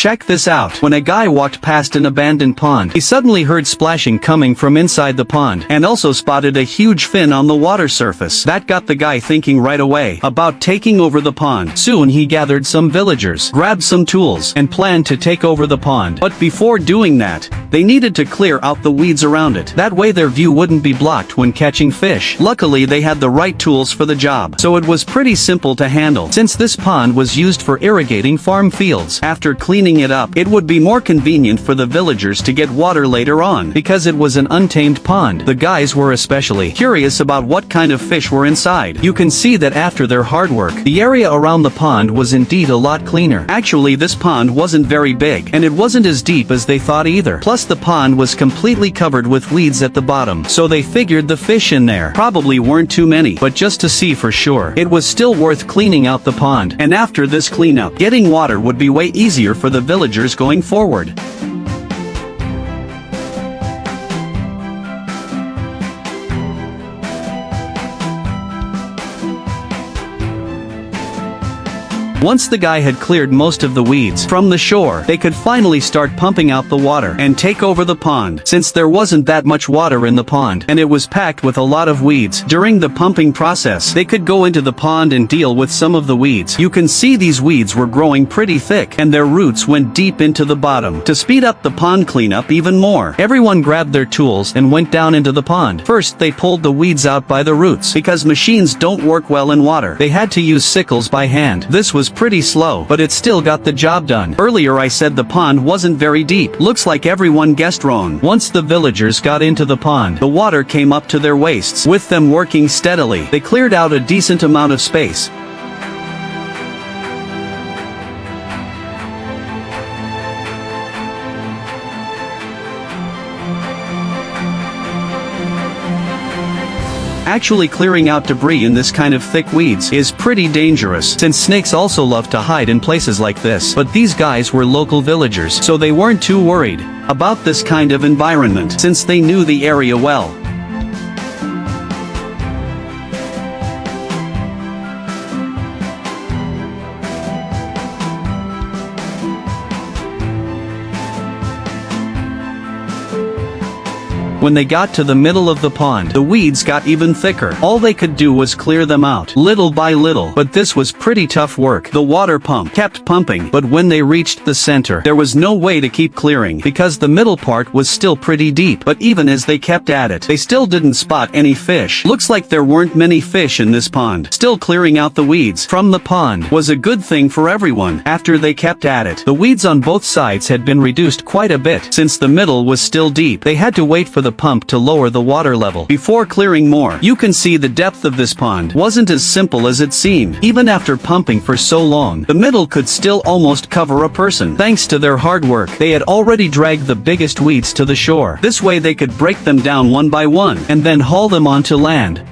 Check this out. When a guy walked past an abandoned pond, he suddenly heard splashing coming from inside the pond, and also spotted a huge fin on the water surface. That got the guy thinking right away about taking over the pond. Soon he gathered some villagers, grabbed some tools, and planned to take over the pond. But before doing that, they needed to clear out the weeds around it. That way their view wouldn't be blocked when catching fish. Luckily they had the right tools for the job, so it was pretty simple to handle. Since this pond was used for irrigating farm fields, after cleaning it up, it would be more convenient for the villagers to get water later on. Because it was an untamed pond, the guys were especially curious about what kind of fish were inside. You can see that after their hard work, the area around the pond was indeed a lot cleaner. Actually, this pond wasn't very big, and it wasn't as deep as they thought either. Plus the pond was completely covered with weeds at the bottom, so they figured the fish in there probably weren't too many, but just to see for sure, it was still worth cleaning out the pond. And after this cleanup, getting water would be way easier for the villagers going forward. Once the guy had cleared most of the weeds from the shore, they could finally start pumping out the water and take over the pond. Since there wasn't that much water in the pond, and it was packed with a lot of weeds, during the pumping process, they could go into the pond and deal with some of the weeds. You can see these weeds were growing pretty thick, and their roots went deep into the bottom. To speed up the pond cleanup even more, everyone grabbed their tools and went down into the pond. First, they pulled the weeds out by the roots. Because machines don't work well in water, they had to use sickles by hand. This was pretty slow, but it still got the job done. Earlier I said the pond wasn't very deep. Looks like everyone guessed wrong. Once the villagers got into the pond, the water came up to their waists. With them working steadily, they cleared out a decent amount of space. Actually, clearing out debris in this kind of thick weeds is pretty dangerous, since snakes also love to hide in places like this. But these guys were local villagers, so they weren't too worried about this kind of environment, since they knew the area well. When they got to the middle of the pond, the weeds got even thicker. All they could do was clear them out, little by little. But this was pretty tough work. The water pump kept pumping, but when they reached the center, there was no way to keep clearing, because the middle part was still pretty deep. But even as they kept at it, they still didn't spot any fish. Looks like there weren't many fish in this pond. Still, clearing out the weeds from the pond was a good thing for everyone. After they kept at it, the weeds on both sides had been reduced quite a bit. Since the middle was still deep, they had to wait for the pump to lower the water level before clearing more. You can see the depth of this pond wasn't as simple as it seemed. Even after pumping for so long, the middle could still almost cover a person. Thanks to their hard work, they had already dragged the biggest weeds to the shore. This way they could break them down one by one, and then haul them onto land.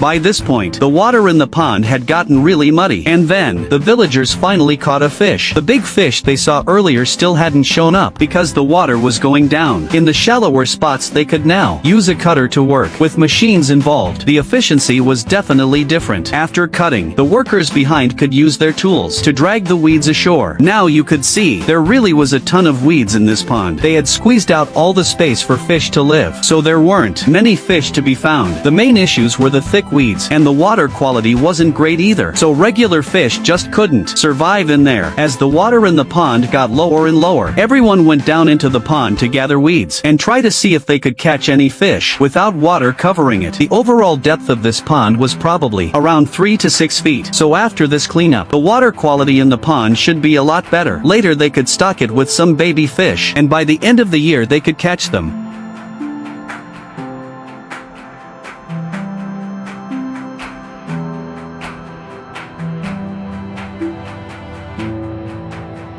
By this point, the water in the pond had gotten really muddy, and then, the villagers finally caught a fish. The big fish they saw earlier still hadn't shown up, because the water was going down. In the shallower spots they could now use a cutter to work. With machines involved, the efficiency was definitely different. After cutting, the workers behind could use their tools to drag the weeds ashore. Now you could see, there really was a ton of weeds in this pond. They had squeezed out all the space for fish to live, so there weren't many fish to be found. The main issues were the thick weeds, and the water quality wasn't great either, so regular fish just couldn't survive in there. As the water in the pond got lower and lower, everyone went down into the pond to gather weeds and try to see if they could catch any fish without water covering it. The overall depth of this pond was probably around 3 to 6 feet, so after this cleanup, the water quality in the pond should be a lot better. Later they could stock it with some baby fish, and by the end of the year they could catch them.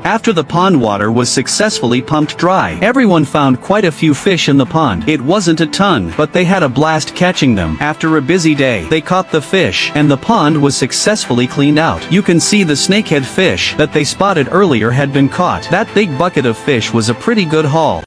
After the pond water was successfully pumped dry, everyone found quite a few fish in the pond. It wasn't a ton, but they had a blast catching them. After a busy day, they caught the fish, and the pond was successfully cleaned out. You can see the snakehead fish that they spotted earlier had been caught. That big bucket of fish was a pretty good haul.